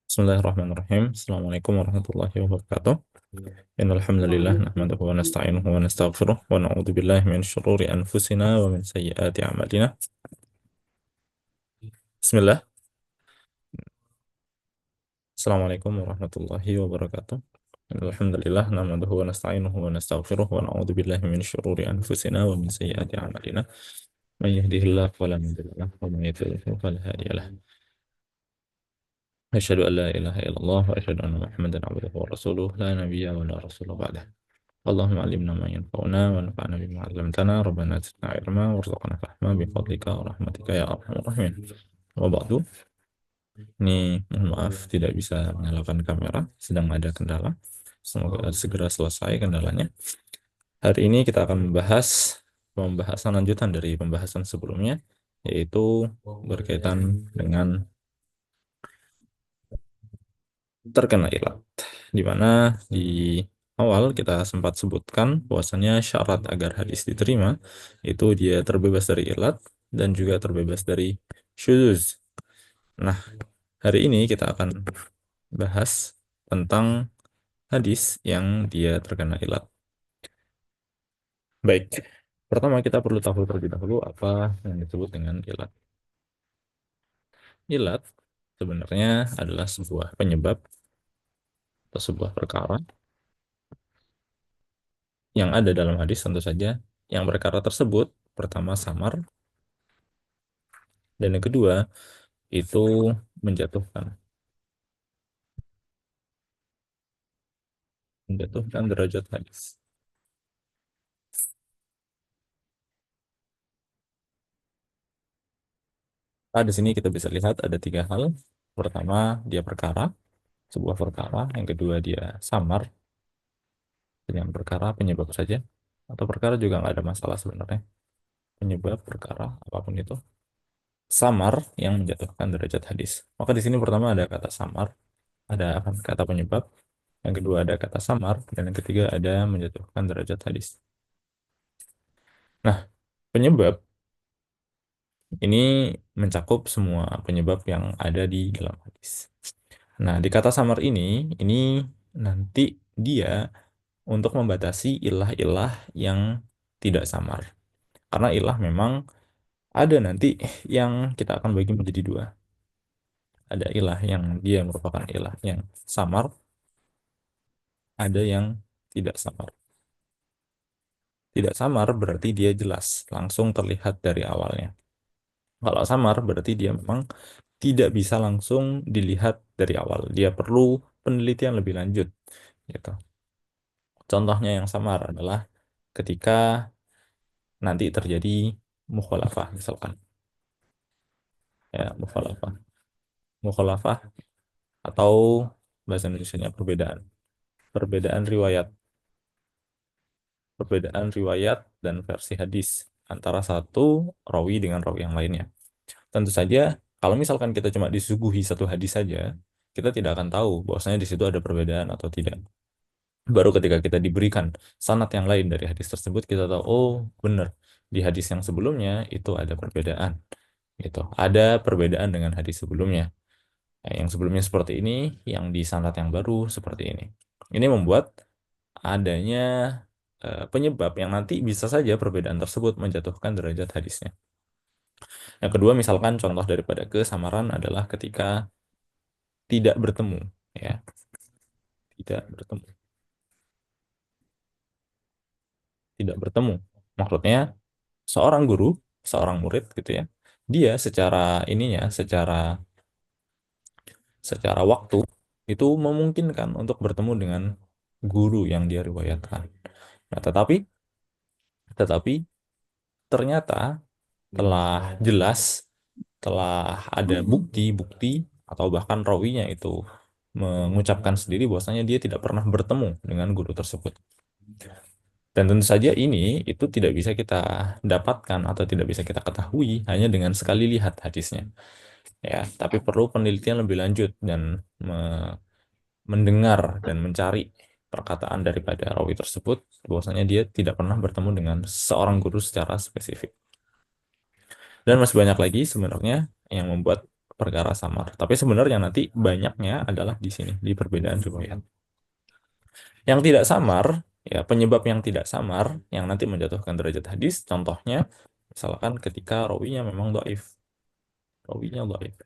Bismillahirrahmanirrahim. Assalamualaikum warahmatullahi wabarakatuh. Innal hamdalillah nahmaduhu wa nasta'inuhu wa nastaghfiruh wa na'udzu billahi min syururi anfusina wa min sayyiati a'malina. Bismillah. Assalamualaikum warahmatullahi wabarakatuh. Innal hamdalillah nahmaduhu wa nasta'inuhu wa nastaghfiruh wa na'udzu billahi min syururi anfusina wa min sayyiati a'malina. Man yahdihillahu fala mudilla lahu wa man yudlil fala hadiya lahu. Asyhadu an la ilaha illallah wa asyhadu anna Muhammadan abduhu wa rasuluh la nabiyya wa la rasula ba'dah. Allahumma alimna ma yanfa'una wa nafa'na bima 'allamtana rabbana zidna ilma warzuqna fahma bi fadlika wa rahmatika ya arhamar rahimin. Wa ba'du, ini mohon maaf tidak bisa menyalakan kamera, sedang ada kendala. Semoga segera selesai kendalanya. Hari ini kita akan membahas pembahasan lanjutan dari pembahasan sebelumnya, yaitu berkaitan dengan terkena ilat, di mana di awal kita sempat sebutkan bahwasannya syarat agar hadis diterima itu dia terbebas dari ilat dan juga terbebas dari syuzuz. Nah, hari ini kita akan bahas tentang hadis yang dia terkena ilat. Baik, pertama kita perlu tahu terlebih dahulu apa yang disebut dengan ilat. Ilat sebenarnya adalah sebuah penyebab atau sebuah perkara yang ada dalam hadis, tentu saja yang perkara tersebut pertama samar dan yang kedua itu menjatuhkan menjatuhkan derajat hadis. Nah, di sini kita bisa lihat ada tiga hal. Pertama, dia perkara, sebuah perkara. Yang kedua, dia samar, dengan perkara penyebab saja. Atau perkara juga nggak ada masalah sebenarnya. Penyebab perkara, apapun itu. Samar yang menjatuhkan derajat hadis. Maka di sini pertama ada kata samar, ada kata penyebab. Yang kedua ada kata samar, dan yang ketiga ada menjatuhkan derajat hadis. Nah, penyebab ini mencakup semua penyebab yang ada di dalam hadis. Nah, di kata samar ini nanti dia untuk membatasi ilah-ilah yang tidak samar. Karena ilah memang ada nanti yang kita akan bagi menjadi dua. Ada ilah yang dia merupakan ilah yang samar, ada yang tidak samar. Tidak samar berarti dia jelas, langsung terlihat dari awalnya. Kalau samar berarti dia memang tidak bisa langsung dilihat dari awal. Dia perlu penelitian lebih lanjut, gitu. Contohnya yang samar adalah ketika nanti terjadi mukhalafah misalkan. Ya, mukhalafah. Mukhalafah atau bahasa Indonesianya perbedaan. Perbedaan riwayat. Perbedaan riwayat dan versi hadis antara satu rawi dengan rawi yang lainnya. Tentu saja, kalau misalkan kita cuma disuguhi satu hadis saja, kita tidak akan tahu bahwasanya di situ ada perbedaan atau tidak. Baru ketika kita diberikan sanad yang lain dari hadis tersebut, kita tahu, oh benar, di hadis yang sebelumnya itu ada perbedaan. Gitu. Ada perbedaan dengan hadis sebelumnya. Nah, yang sebelumnya seperti ini, yang di sanad yang baru seperti ini. Ini membuat adanya penyebab yang nanti bisa saja perbedaan tersebut menjatuhkan derajat hadisnya. Yang kedua, misalkan contoh daripada kesamaran adalah ketika tidak bertemu, ya, tidak bertemu, tidak bertemu. Maksudnya seorang guru, seorang murid gitu ya, dia secara ininya, secara waktu itu memungkinkan untuk bertemu dengan guru yang dia riwayatkan. Nah, tetapi ternyata telah jelas, telah ada bukti-bukti atau bahkan rawinya itu mengucapkan sendiri bahwasanya dia tidak pernah bertemu dengan guru tersebut. Dan tentu saja ini itu tidak bisa kita dapatkan atau tidak bisa kita ketahui hanya dengan sekali lihat hadisnya. Ya, tapi perlu penelitian lebih lanjut dan mendengar dan mencari perkataan daripada rawi tersebut bahwasanya dia tidak pernah bertemu dengan seorang guru secara spesifik. Dan masih banyak lagi sebenarnya yang membuat perkara samar. Tapi sebenarnya nanti banyaknya adalah di sini, di perbedaan riwayat. Yang tidak samar, ya penyebab yang tidak samar, yang nanti menjatuhkan derajat hadis, contohnya, misalkan ketika rawinya memang dhaif. Rawinya dhaif.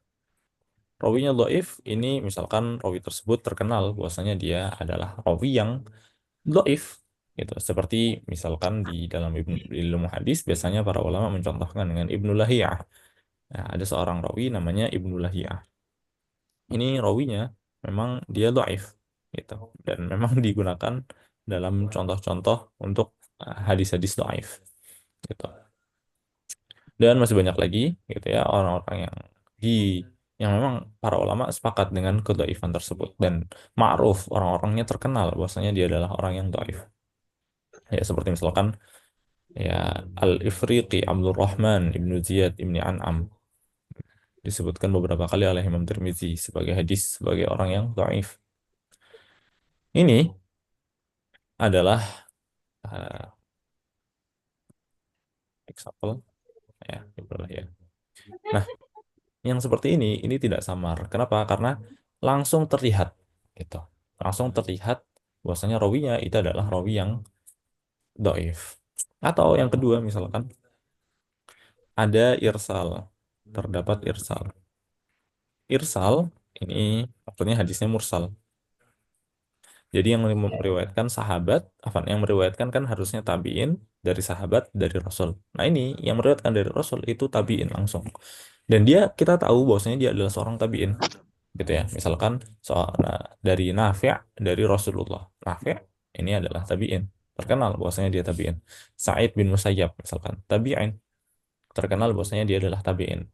Rawinya dhaif, ini misalkan rawi tersebut terkenal bahwasanya dia adalah rawi yang dhaif. Gitu. Seperti misalkan di dalam ilmu hadis, biasanya para ulama mencontohkan dengan Ibnu Lahiyah. Nah, ada seorang rawi namanya Ibnu Lahiyah. Ini rawinya memang dia dhaif gitu, dan memang digunakan dalam contoh-contoh untuk hadis-hadis dhaif gitu. Dan masih banyak lagi gitu ya orang-orang di yang memang para ulama sepakat dengan kedhaifan tersebut, dan ma'ruf, orang-orangnya terkenal bahwasanya dia adalah orang yang dhaif. Ya seperti misalkan ya Al-Ifriqi Abdul Rahman Ibnu Ziyad Ibni An'am, disebutkan beberapa kali oleh Imam Tirmizi sebagai hadis sebagai orang yang dhaif. Ini adalah uh, example ya, itulah ya. Nah, yang seperti ini tidak samar. Kenapa? Karena langsung terlihat gitu. Langsung terlihat bahwasanya rawinya itu adalah rawi yang dhaif. Atau yang kedua misalkan ada irsal. Terdapat irsal. Irsal ini maksudnya hadisnya mursal. Jadi yang meriwayatkan sahabat, yang meriwayatkan kan harusnya tabiin dari sahabat dari Rasul. Nah ini yang meriwayatkan dari Rasul itu tabiin langsung. Dan dia kita tahu bahwasanya dia adalah seorang tabiin, gitu ya. Misalkan soal dari Nafi' dari Rasulullah. Nafi' ini adalah tabiin, terkenal bahwasanya dia tabiin. Sa'id bin Musayyab misalkan tabiin, terkenal bahwasanya dia adalah tabiin.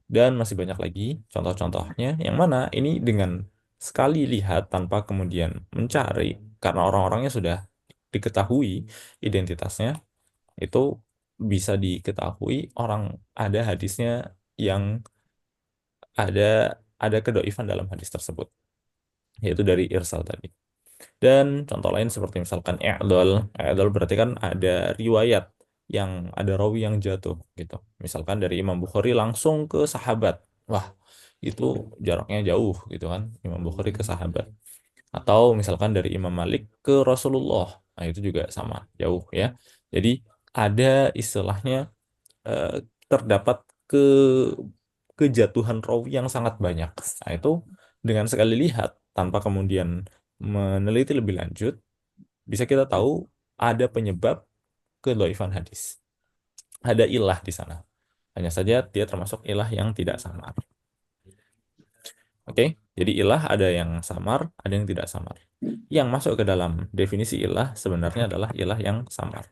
Dan masih banyak lagi contoh-contohnya yang mana ini dengan sekali lihat tanpa kemudian mencari, karena orang-orangnya sudah diketahui identitasnya, itu bisa diketahui orang ada hadisnya yang ada ada kedoifan dalam hadis tersebut, yaitu dari irsal tadi. Dan contoh lain seperti misalkan i'dal berarti kan ada riwayat yang ada rawi yang jatuh gitu. Misalkan dari Imam Bukhari langsung ke sahabat. Wah, itu jaraknya jauh gitu kan, Imam Bukhari ke sahabat. Atau misalkan dari Imam Malik ke Rasulullah. Nah, itu juga sama, jauh ya. Jadi ada istilahnya eh, terdapat ke kejatuhan rawi yang sangat banyak. Nah, itu dengan sekali lihat tanpa kemudian meneliti lebih lanjut, bisa kita tahu ada penyebab kedhaifan hadis. Ada ilah di sana. Hanya saja dia termasuk ilah yang tidak samar. Oke, jadi ilah ada yang samar, ada yang tidak samar. Yang masuk ke dalam definisi ilah sebenarnya adalah ilah yang samar.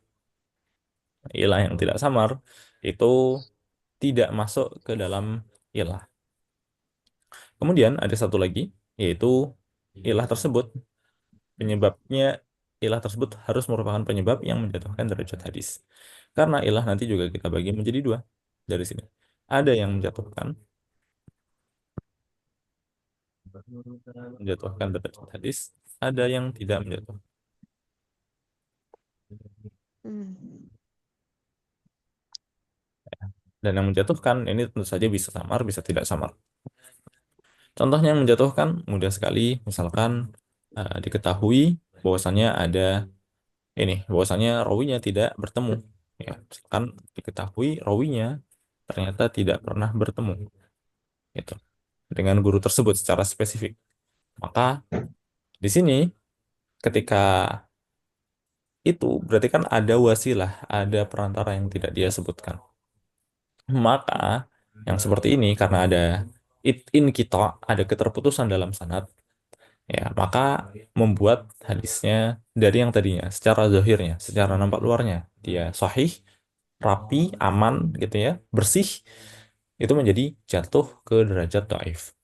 Ilah yang tidak samar itu tidak masuk ke dalam ilah. Kemudian ada satu lagi, yaitu ilah tersebut, penyebabnya ilah tersebut harus merupakan penyebab yang menjatuhkan derajat hadis. Karena ilah nanti juga kita bagi menjadi dua dari sini. Ada yang menjatuhkan derajat hadis, ada yang tidak menjatuhkan. Hmm. Dan yang menjatuhkan ini tentu saja bisa samar, bisa tidak samar. Contohnya yang menjatuhkan mudah sekali, misalkan diketahui bahwasannya ada bahwasannya rawinya tidak bertemu. Ya, misalkan diketahui rawinya ternyata tidak pernah bertemu gitu dengan guru tersebut secara spesifik. Maka di sini ketika itu berarti kan ada wasilah, ada perantara yang tidak dia sebutkan. Maka yang seperti ini karena ada in kita, ada keterputusan dalam sanad, ya maka membuat hadisnya dari yang tadinya secara zahirnya, secara nampak luarnya dia sahih, rapi, aman gitu ya, bersih, itu menjadi jatuh ke derajat dhaif.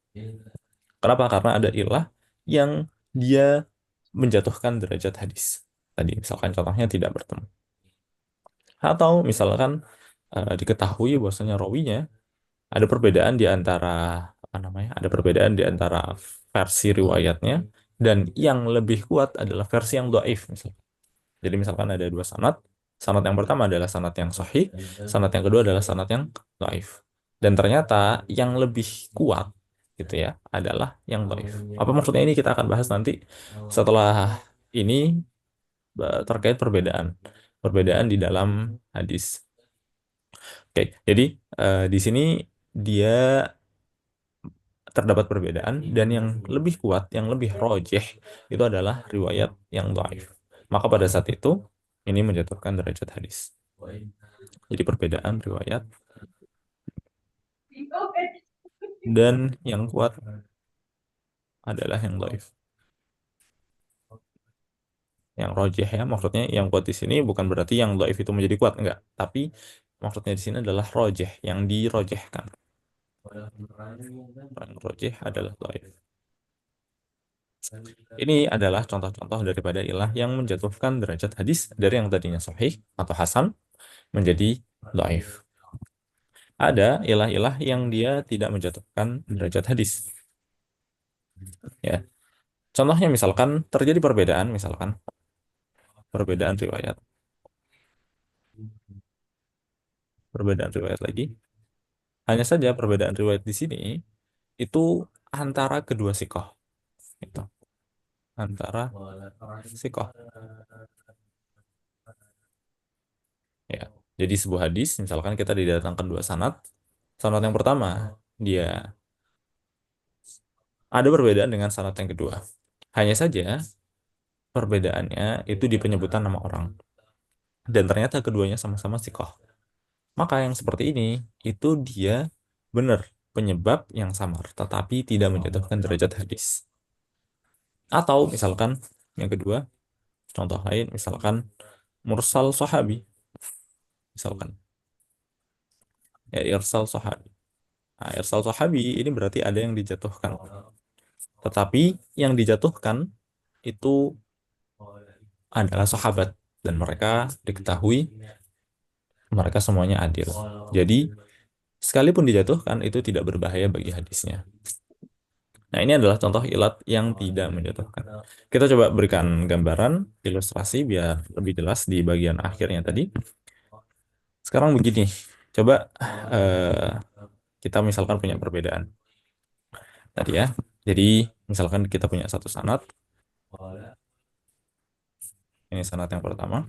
Kenapa? Karena ada ilah yang dia menjatuhkan derajat hadis. Tadi misalkan contohnya tidak bertemu. Atau misalkan diketahui bahwasanya rawinya ada perbedaan di antara apa namanya? Ada perbedaan di antara versi riwayatnya, dan yang lebih kuat adalah versi yang dhaif misalnya. Jadi misalkan ada dua sanad, sanad yang pertama adalah sanad yang sahih, sanad yang kedua adalah sanad yang dhaif. Dan ternyata yang lebih kuat gitu ya adalah yang dhaif. Apa maksudnya ini kita akan bahas nanti setelah ini terkait perbedaan di dalam hadis. Oke, jadi di sini dia terdapat perbedaan dan yang lebih kuat, yang lebih rojeh itu adalah riwayat yang dhaif. Maka pada saat itu ini menjatuhkan derajat hadis. Jadi perbedaan riwayat dan yang kuat adalah yang dhaif. Yang rojeh ya, maksudnya yang kuat di sini bukan berarti yang dhaif itu menjadi kuat, enggak. Tapi maksudnya di sini adalah rojeh, yang dirojehkan. Yang rojeh adalah dhaif. Ini adalah contoh-contoh daripada ilah yang menjatuhkan derajat hadis dari yang tadinya sahih atau hasan menjadi dhaif. Ada ilah-ilah yang dia tidak menjatuhkan derajat hadis. Ya, contohnya misalkan terjadi perbedaan, misalkan perbedaan riwayat, perbedaan riwayat lagi. Hanya saja perbedaan riwayat di sini itu antara kedua sikoh, itu antara sikoh. Ya, jadi sebuah hadis, misalkan kita didatangkan dua sanad, sanad yang pertama dia ada perbedaan dengan sanad yang kedua. Hanya saja perbedaannya itu di penyebutan nama orang. Dan ternyata keduanya sama-sama sikoh. Maka yang seperti ini, itu dia benar penyebab yang samar, tetapi tidak menjatuhkan derajat hadis. Atau misalkan yang kedua, contoh lain, misalkan mursal sahabi. Misalkan, ya irsal sahabi. Nah, irsal sahabi ini berarti ada yang dijatuhkan. Tetapi yang dijatuhkan itu adalah sahabat. Dan mereka diketahui mereka semuanya adil. Jadi, sekalipun dijatuhkan, itu tidak berbahaya bagi hadisnya. Nah, ini adalah contoh ilat yang tidak menjatuhkan. Kita coba berikan gambaran, ilustrasi biar lebih jelas di bagian akhirnya tadi. Sekarang begini, coba eh, kita misalkan punya perbedaan tadi ya. Jadi, misalkan kita punya satu sanad, ini sanad yang pertama.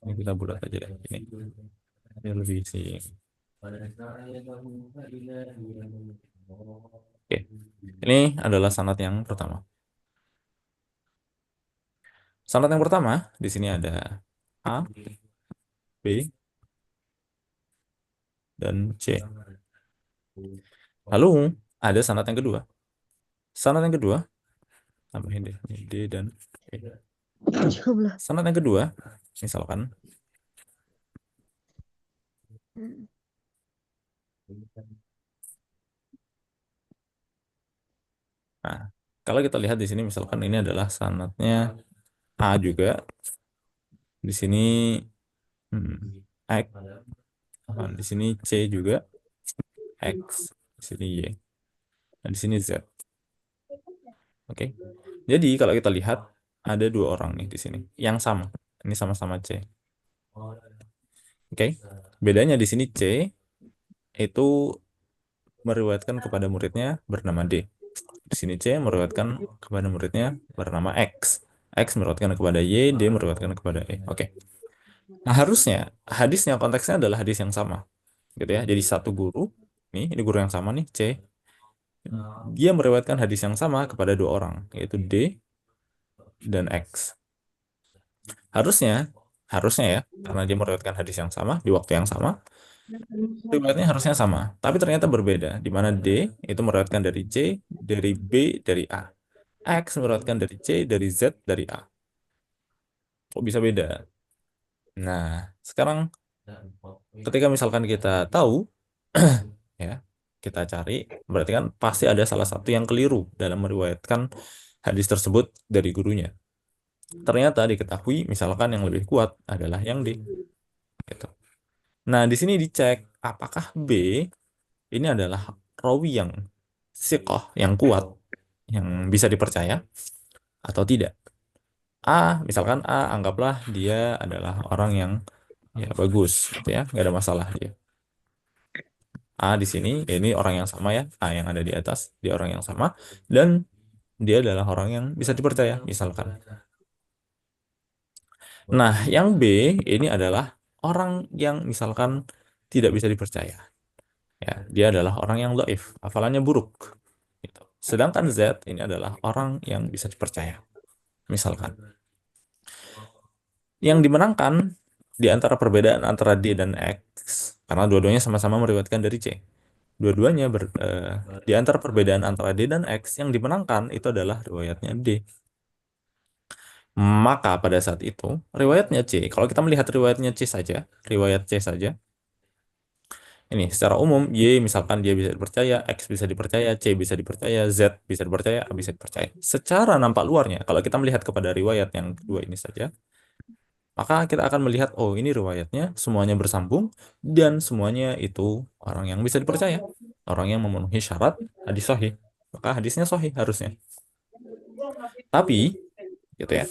Ini kita bulat aja deh. Ini lebih sih. Oke, ini adalah sanad yang pertama. Sanad yang pertama di sini ada A, B, dan C. Lalu ada sanad yang kedua. Sanad yang kedua, tambahin deh, ini D dan E. Jumlah. Sanad yang kedua, misalkan, Hmm. nah, kalau kita lihat di sini, misalkan ini adalah sanadnya A juga, di sini X, di sini C juga, X, di sini Y, dan di sini Z. Oke, jadi kalau kita lihat ada dua orang nih di sini yang sama, ini sama-sama C. Oke, bedanya di sini C itu meriwayatkan kepada muridnya bernama D. Di sini C meriwayatkan kepada muridnya bernama X. X meriwayatkan kepada Y, D meriwayatkan kepada E. Oke. Nah, harusnya hadisnya konteksnya adalah hadis yang sama. Gitu ya. Jadi satu guru, ini guru yang sama nih, C. Dia meriwayatkan hadis yang sama kepada dua orang, yaitu D dan X. Harusnya, harusnya ya, karena dia meriwayatkan hadis yang sama di waktu yang sama, riwayatnya harusnya sama, tapi ternyata berbeda. Di mana D itu meriwayatkan dari C, dari B, dari A. X meriwayatkan dari C, dari Z, dari A. Kok bisa beda? Nah, sekarang ketika misalkan kita tahu, ya, kita cari, berarti kan pasti ada salah satu yang keliru dalam meriwayatkan hadis tersebut dari gurunya. Ternyata diketahui, misalkan yang lebih kuat adalah yang D. Gitu. Nah, di sini dicek apakah B ini adalah rawi yang siqah, yang kuat, yang bisa dipercaya atau tidak. A, misalkan A, anggaplah dia adalah orang yang ya bagus, gitu ya, nggak ada masalah dia. A di sini, ya ini orang yang sama ya, A yang ada di atas, dia orang yang sama, dan dia adalah orang yang bisa dipercaya, misalkan. Nah, yang B ini adalah orang yang misalkan tidak bisa dipercaya. Ya, dia adalah orang yang dhaif, hafalannya buruk. Gitu. Sedangkan Z ini adalah orang yang bisa dipercaya, misalkan. Yang dimenangkan di antara perbedaan antara D dan X, karena dua-duanya sama-sama meriwayatkan dari C. Dua-duanya di antara perbedaan antara D dan X, yang dimenangkan itu adalah riwayatnya D. Maka pada saat itu, riwayatnya C, kalau kita melihat riwayatnya C saja, riwayat C saja, ini secara umum, Y misalkan dia bisa dipercaya, X bisa dipercaya, C bisa dipercaya, Z bisa dipercaya, A bisa dipercaya. Secara nampak luarnya, kalau kita melihat kepada riwayat yang kedua ini saja, maka kita akan melihat, oh ini riwayatnya semuanya bersambung, dan semuanya itu orang yang bisa dipercaya. Orang yang memenuhi syarat hadis sahih. Maka hadisnya sahih harusnya. Tapi, gitu ya,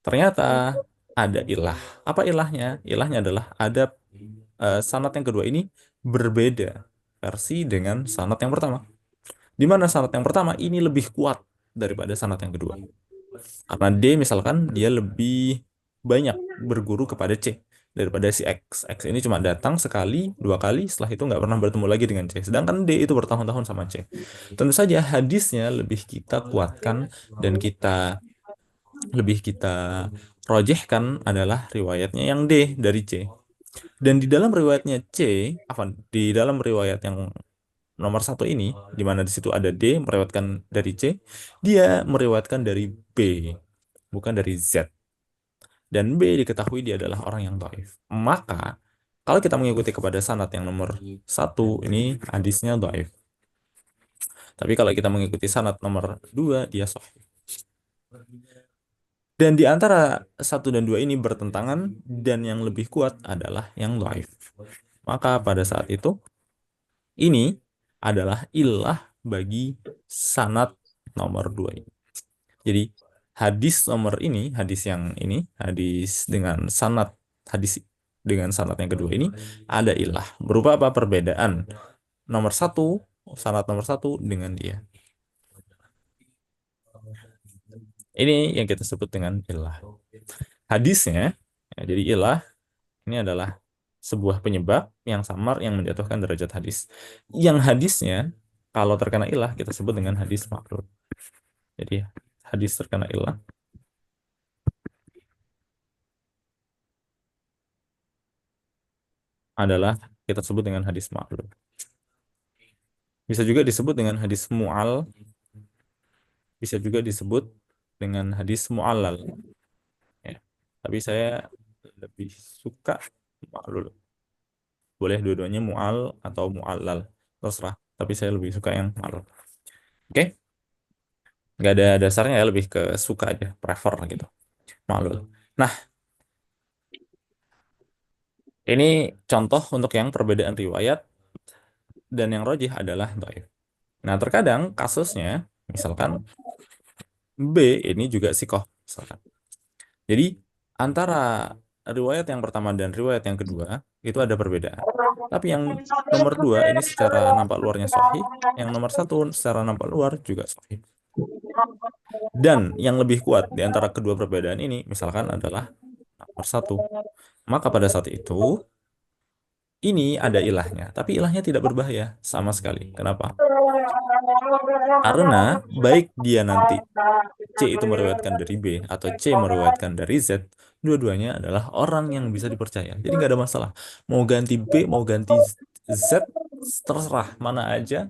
ternyata ada ilah. Apa ilahnya? Ilahnya adalah ada sanad yang kedua ini berbeda versi dengan sanad yang pertama. Di mana sanad yang pertama ini lebih kuat daripada sanad yang kedua. Karena D misalkan dia lebih banyak berguru kepada C daripada si X. X ini cuma datang sekali, dua kali, setelah itu nggak pernah bertemu lagi dengan C. Sedangkan D itu bertahun-tahun sama C. Tentu saja hadisnya lebih kita kuatkan dan kita rojehkan adalah riwayatnya yang D dari C. Dan di dalam riwayatnya C, di dalam riwayat yang nomor satu ini, di mana di situ ada D meriwayatkan dari C, dia meriwayatkan dari B, bukan dari Z. Dan B diketahui dia adalah orang yang dhaif. Maka, kalau kita mengikuti kepada sanad yang nomor satu, ini hadisnya dhaif. Tapi kalau kita mengikuti sanad nomor dua, dia sahih. Dan di antara satu dan dua ini bertentangan, dan yang lebih kuat adalah yang dhaif. Maka pada saat itu, ini adalah ilah bagi sanad nomor dua ini. Jadi hadis nomor ini, hadis dengan hadis dengan sanad yang kedua ini ada ilah. Berupa apa? Perbedaan nomor satu, sanad nomor satu dengan dia. Ini yang kita sebut dengan ilah. Hadisnya, ya, jadi ilah ini adalah sebuah penyebab yang samar yang menjatuhkan derajat hadis. Yang hadisnya, kalau terkena ilah, kita sebut dengan hadis maklul. Jadi hadis terkena ilah adalah kita sebut dengan hadis maklul. Bisa juga disebut dengan hadis mu'al, bisa juga disebut dengan hadis mu'allal. Ya. Tapi saya lebih suka maklul. Boleh dua-duanya mu'al atau mu'allal. Terserah. Tapi saya lebih suka yang maklul. Oke? Nggak ada dasarnya ya, lebih ke suka aja. Prefer gitu. Maklul. Nah, ini contoh untuk yang perbedaan riwayat dan yang rojih adalah dhaif. Nah, terkadang kasusnya, misalkan B ini juga sikoh, misalkan. Jadi antara riwayat yang pertama dan riwayat yang kedua itu ada perbedaan. Tapi yang nomor dua ini secara nampak luarnya sahih, yang nomor satu secara nampak luar juga sahih. Dan yang lebih kuat di antara kedua perbedaan ini misalkan adalah nomor satu. Maka pada saat itu ini ada ilahnya, tapi ilahnya tidak berbahaya sama sekali. Kenapa? Karena baik dia nanti C itu meriwayatkan dari B atau C meriwayatkan dari Z, dua-duanya adalah orang yang bisa dipercaya. Jadi nggak ada masalah. Mau ganti B, mau ganti Z, terserah mana aja,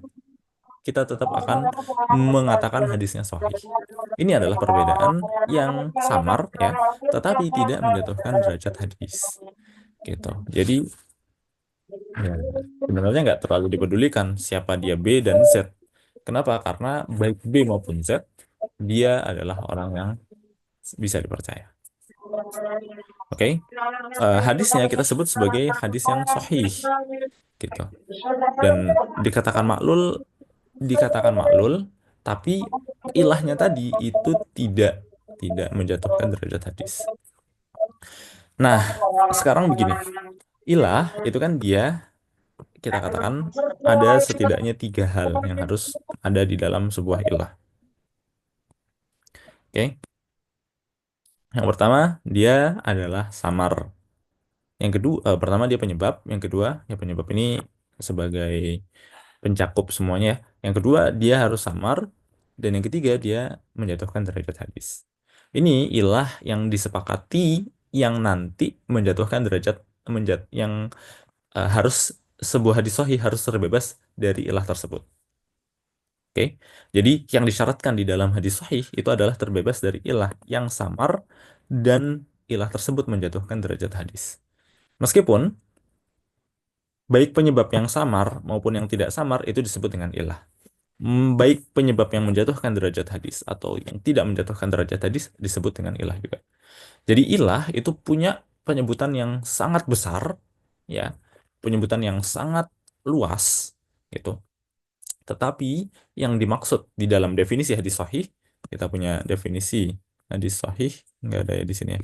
kita tetap akan mengatakan hadisnya sahih. Ini adalah perbedaan yang samar ya, tetapi tidak menjatuhkan derajat hadis. Gitu. Jadi ya, sebenarnya nggak terlalu dipedulikan siapa dia B dan Z. Kenapa? Karena baik B maupun Z, dia adalah orang yang bisa dipercaya. Oke, hadisnya kita sebut sebagai hadis yang sahih, gitu. Dan dikatakan maklul, tapi ilahnya tadi itu tidak. tidak menjatuhkan derajat hadis. Nah, sekarang begini, ilah itu kan dia kita katakan ada setidaknya tiga hal yang harus ada di dalam sebuah ilah. Oke, yang pertama dia adalah samar. Yang kedua, pertama dia penyebab. Yang kedua, ya penyebab ini sebagai pencakup semuanya. Yang kedua, dia harus samar. Dan yang ketiga, dia menjatuhkan derajat hadis. Ini ilah yang disepakati yang nanti menjatuhkan derajat yang harus sebuah hadis sahih harus terbebas dari ilah tersebut. Oke, jadi yang disyaratkan di dalam hadis sahih itu adalah terbebas dari ilah yang samar dan ilah tersebut menjatuhkan derajat hadis. Meskipun baik penyebab yang samar maupun yang tidak samar itu disebut dengan ilah. Baik penyebab yang menjatuhkan derajat hadis atau yang tidak menjatuhkan derajat hadis disebut dengan ilah juga. Jadi ilah itu punya penyebutan yang sangat besar, ya, penyebutan yang sangat luas, gitu. Tetapi yang dimaksud di dalam definisi hadis sahih, kita punya definisi hadis sahih, nggak ada ya di sini, ya.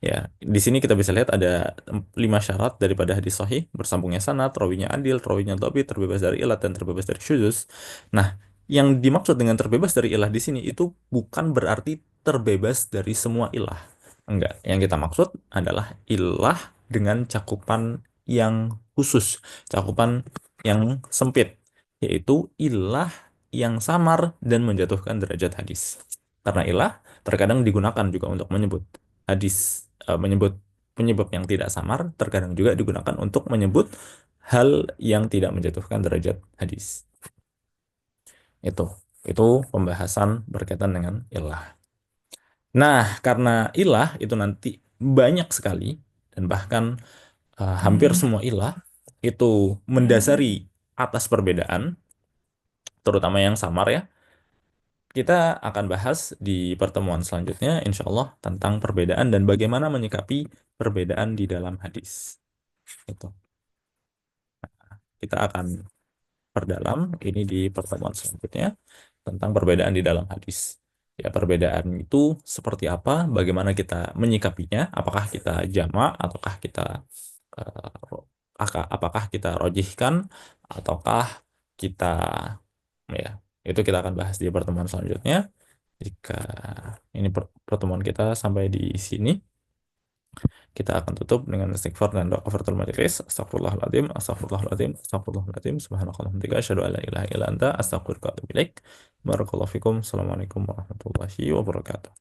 Ya, di sini kita bisa lihat ada 5 syarat daripada hadis sahih: bersambungnya sanad, rawinya adil, rawinya dhabit, terbebas dari ilat, dan terbebas dari syuzus. Nah, yang dimaksud dengan terbebas dari ilah di sini itu bukan berarti terbebas dari semua ilah. Enggak, yang kita maksud adalah ilah dengan cakupan yang khusus, cakupan yang sempit, yaitu ilah yang samar dan menjatuhkan derajat hadis. Karena ilah terkadang digunakan juga untuk menyebut hadis, menyebut penyebab yang tidak samar, terkadang juga digunakan untuk menyebut hal yang tidak menjatuhkan derajat hadis. Itu itu pembahasan berkaitan dengan ilah. Nah, karena ilah itu nanti banyak sekali dan bahkan hampir semua ilah itu mendasari atas perbedaan, terutama yang samar ya. Kita akan bahas di pertemuan selanjutnya, insya Allah, tentang perbedaan dan bagaimana menyikapi perbedaan di dalam hadis. Itu. Kita akan perdalam ini di pertemuan selanjutnya tentang perbedaan di dalam hadis. Ya, perbedaan itu seperti apa, bagaimana kita menyikapinya, apakah kita jamak, ataukah kita apakah kita rojihkan, ataukah kita, ya, itu kita akan bahas di pertemuan selanjutnya. Jika ini pertemuan kita sampai di sini, kita akan tutup dengan istighfar dan doa kafaratul majelis. Astagfirullahaladzim, astagfirullahaladzim, astagfirullahaladzim. Subhanakallahumma wa bihamdika, asyhadu an la ilaha illa anta, astaghfiruka wa atubu ilaik. Barakallahu fikum. Assalamualaikum warahmatullahi wabarakatuh.